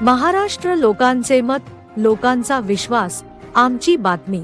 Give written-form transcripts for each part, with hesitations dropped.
महाराष्ट्र लोकांचे मत, लोकांचा विश्वास, आमची बातमी।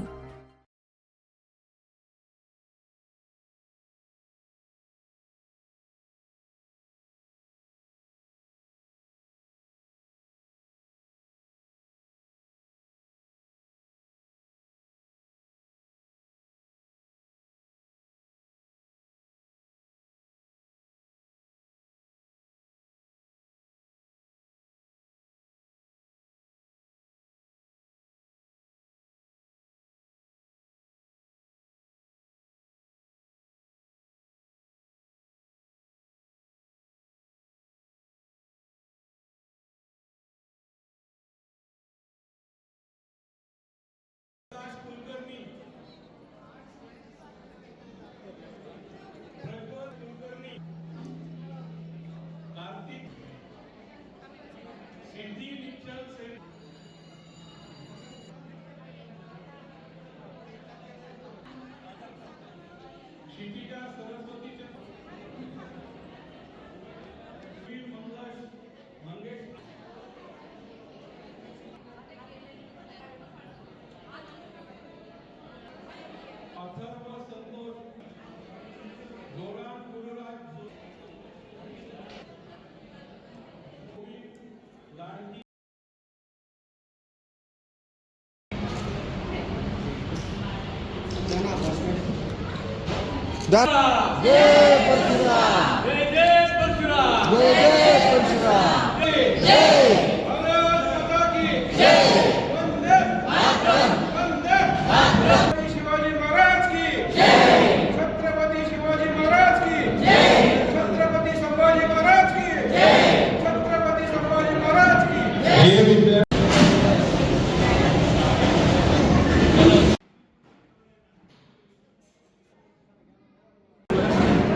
जय परशुराम, जय परशुराम, जय परशुराम, जय भारत माता की जय, वंदे मातरम, वंदे मातरम। शिवाजी महाराज की जय, छत्रपति शिवाजी महाराज की जय, छत्रपति संभाजी महाराज की जय, छत्रपति संभाजी महाराज की जय।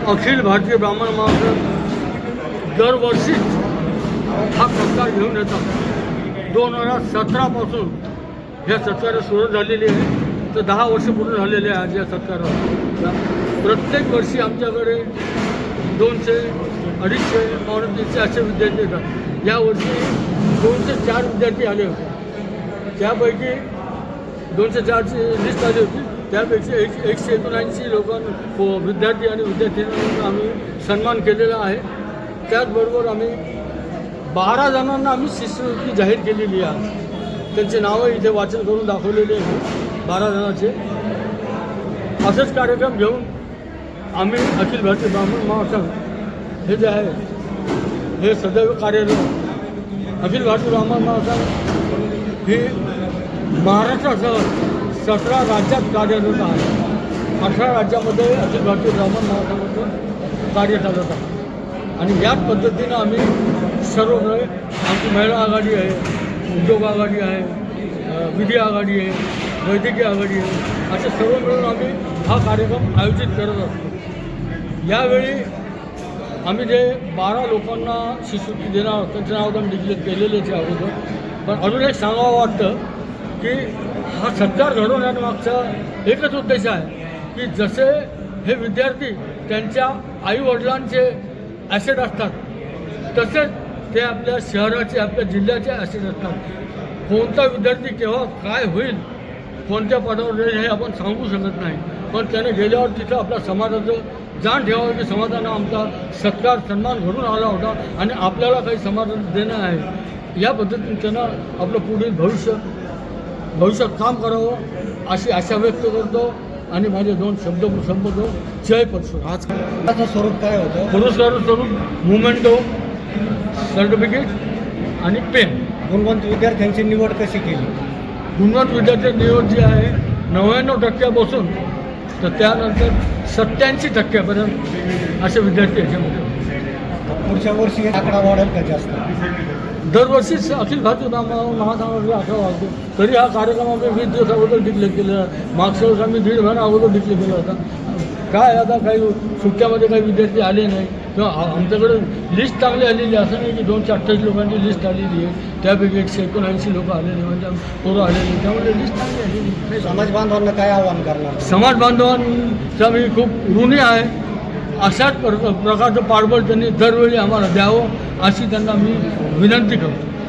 अखिल भारतीय ब्राह्मण महासंघ दरवर्षी हा सत्कार घेऊन येतात। 2017 पासून ह्या सत्कार सुरू झालेली आहे, तर 10 वर्ष पूर्ण झालेले आहे आज या सत्काराला। प्रत्येक वर्षी आमच्याकडे 200, 250, 300 असे विद्यार्थी येतात। यावर्षी 204 विद्यार्थी आले होते, त्यापैकी 204ची लिस्ट आली होती, त्यापेक्षा 179 लोकांना विद्यार्थी आणि विद्यार्थिनींना आम्ही सन्मान केलेला आहे। त्याचबरोबर आम्ही 12 जणांना आम्ही शिष्यवृत्ती जाहीर केलेली आहे, त्यांचे नावं इथे वाचन करून दाखवलेले आहेत 12 जणांचे। असेच कार्यक्रम घेऊन आम्ही अखिल भारतीय ब्राह्मण महासंघ हे जे आहे हे सदैव कार्यरत। अखिल भारतीय ब्राह्मण महासंघ ही महाराष्ट्रासह 17 राज्यात कार्यरत आहे। 18 राज्यामध्ये अखिल भारतीय ब्राह्मण महासंघाचं कार्य चालत आहे आणि याच पद्धतीनं आम्ही सर्वकडे आमची महिला आघाडी आहे, उद्योग आघाडी आहे, विधी आघाडी आहे, वैद्यकीय आघाडी आहे, असे सर्व मिळून आम्ही हा कार्यक्रम आयोजित करत असतो। यावेळी आम्ही जे 12 लोकांना शिष्यवृत्ती देणार त्यांचं नाव आम्ही डिक्लेअर केलेलेच आहे अगोदर, पण अजून एक सांगावं वाटतं की हा सत्कार घडवण्यामागचा एकच उद्देश आहे की जसे हे विद्यार्थी त्यांच्या आईवडिलांचे ॲसेट असतात, तसेच ते आपल्या शहराचे, आपल्या जिल्ह्याचे ॲसेट असतात। कोणता विद्यार्थी केव्हा काय होईल, कोणत्या पदावर जाईल हे आपण सांगू शकत नाही, पण त्याने गेल्यावर तिथं आपल्या समाजाचं जाण ठेवावं की समाजानं आमचा सत्कार सन्मान घडून आला होता आणि आपल्याला काही समाजाला देणं आहे। या पद्धतीने त्यानं आपलं पुढील भविष्यात काम करावं अशी आशा व्यक्त करतो आणि माझे 2 शब्द संपवतो। जय परशुराम। आज त्याचं स्वरूप काय होतं? पुरस्कार स्वरूप मोमेंटो, सर्टिफिकेट आणि पेन। गुणवंत विद्यार्थ्यांची निवड कशी केली? गुणवंत विद्यार्थी निवड जी आहे 99% तर त्यानंतर 87% असे विद्यार्थी याच्यामध्ये। पुढच्या वर्षी आकडा वाढेल का जास्त? दरवर्षीच अखिल भारतीय ब्राह्मण महासंघाला 18 वाजतो, तरी हा कार्यक्रम आम्ही 20 दिवस अगोदर डिक्लेअर केलेला आहे। मागच्या वेळेस आम्ही 1.5 महिना अगोदर डिक्लेअर केला होता। काय आता काही सुट्ट्यामध्ये काही विद्यार्थी आले नाही किंवा आमच्याकडे लिस्ट चांगली आलेली, असं नाही की 228 लोकांची लिस्ट आलेली आहे, त्यापैकी 179 लोक आलेले, म्हणजे पोरं आलेली, त्यामुळे लिस्ट चांगली आलेली। समाज बांधवांना काय आव्हान करणार? समाज बांधवांचा मी खूप ऋणी आहे। अशाच प्रकारचं पाठबळ त्यांनी दरवेळी आम्हाला द्यावं अशी त्यांना मी विनंती करतो।